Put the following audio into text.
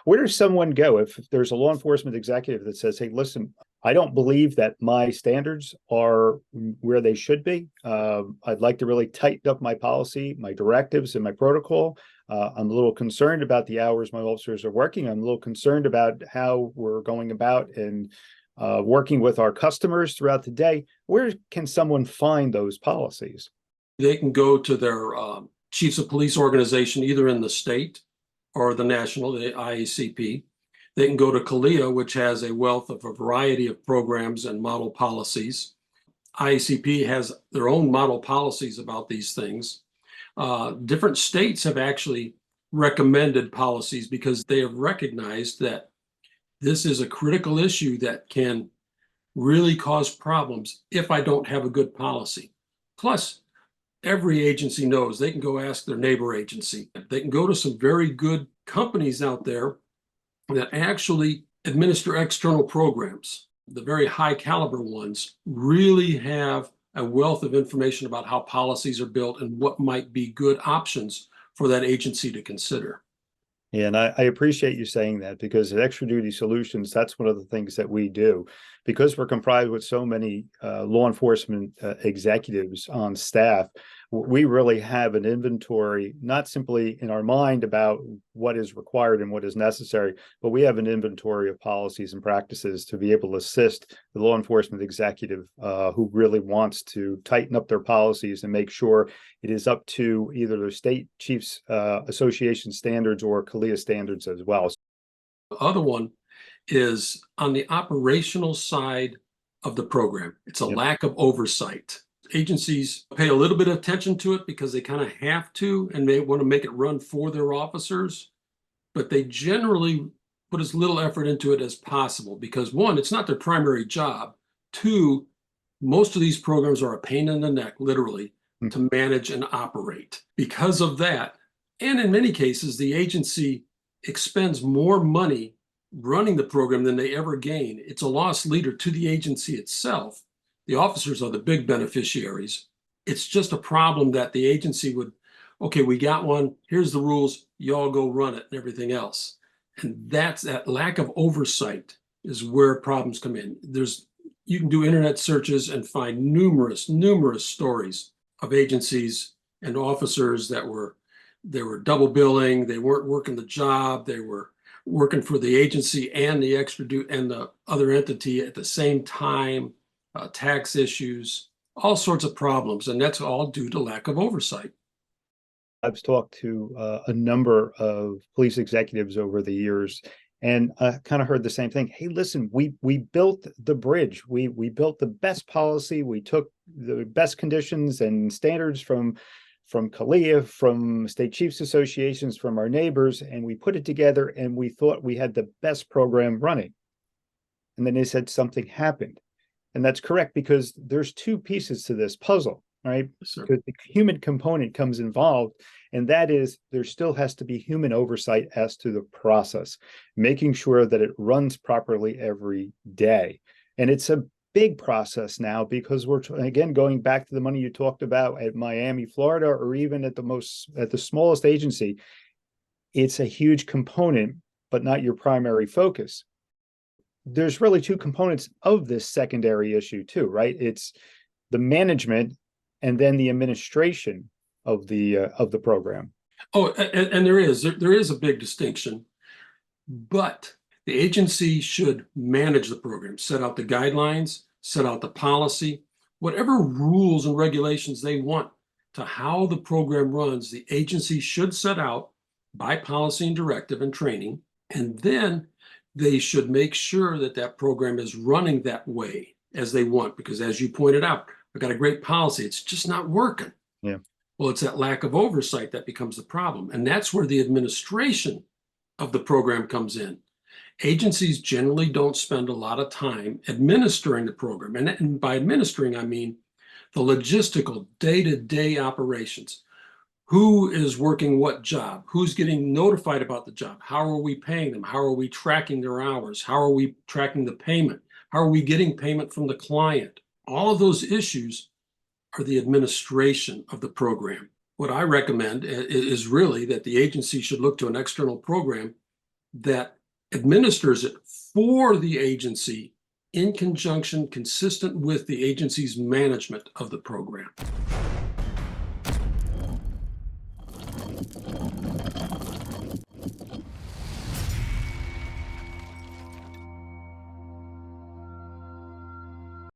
Where does someone go if there's a law enforcement executive that says, hey, listen, I don't believe that my standards are where they should be. I'd like to really tighten up my policy, my directives, and my protocol. I'm a little concerned about the hours my officers are working. I'm a little concerned about how we're going about and working with our customers throughout the day. Where can someone find those policies? They can go to their chiefs of police organization, either in the state or the national, the IACP. They can go to CALEA, which has a wealth of a variety of programs and model policies. IACP has their own model policies about these things. Different states have actually recommended policies because they have recognized that this is a critical issue that can really cause problems if I don't have a good policy. Plus, every agency knows they can go ask their neighbor agency. They can go to some very good companies out there that actually administer external programs. The very high caliber ones really have a wealth of information about how policies are built and what might be good options for that agency to consider. Yeah, and I appreciate you saying that, because at Extra Duty Solutions, that's one of the things that we do. Because we're comprised with so many law enforcement executives on staff, we really have an inventory, not simply in our mind about what is required and what is necessary, but we have an inventory of policies and practices to be able to assist the law enforcement executive who really wants to tighten up their policies and make sure it is up to either the state chiefs association standards or CALEA standards as well. The other one is on the operational side of the program. It's a lack of oversight. Agencies pay a little bit of attention to it because they kind of have to, and they want to make it run for their officers, but they generally put as little effort into it as possible because, one, it's not their primary job. Two, most of these programs are a pain in the neck, literally, to manage and operate. Because of that, and in many cases, the agency expends more money running the program than they ever gain. It's a loss leader to the agency itself. The officers are the big beneficiaries. It's just a problem that the agency would, okay, we got one, here's the rules, y'all go run it and everything else. And that's that lack of oversight is where problems come in. You can do internet searches and find numerous stories of agencies and officers that they were double billing, they weren't working the job, they were working for the agency and the and the other entity at the same time, tax issues, all sorts of problems, and that's all due to lack of oversight. I've talked to a number of police executives over the years, and I kind of heard the same thing. Hey, listen, we built the bridge. We built the best policy. We took the best conditions and standards from CALEA, from state chiefs associations, from our neighbors, and we put it together, and we thought we had the best program running. And then they said something happened. And that's correct, because there's two pieces to this puzzle, right? Sure. Because the human component comes involved, and that is there still has to be human oversight as to the process, making sure that it runs properly every day. And it's a big process now, because we're again going back to the money you talked about at Miami, Florida, or even at the smallest agency. It's a huge component, but not your primary focus. There's really two components of this secondary issue too, right? It's the management and then the administration of the program. Oh, and there is a big distinction, but the agency should manage the program, set out the guidelines, set out the policy, whatever rules and regulations they want to how the program runs. The agency should set out by policy and directive and training, and then they should make sure that that program is running that way as they want, because as you pointed out, I've got a great policy, it's just not working. Yeah. Well, it's that lack of oversight that becomes the problem. And that's where the administration of the program comes in. Agencies generally don't spend a lot of time administering the program. And by administering, I mean the logistical day-to-day operations. Who is working what job? Who's getting notified about the job? How are we paying them? How are we tracking their hours? How are we tracking the payment? How are we getting payment from the client? All of those issues are the administration of the program. What I recommend is really that the agency should look to an external program that administers it for the agency in conjunction, consistent with the agency's management of the program.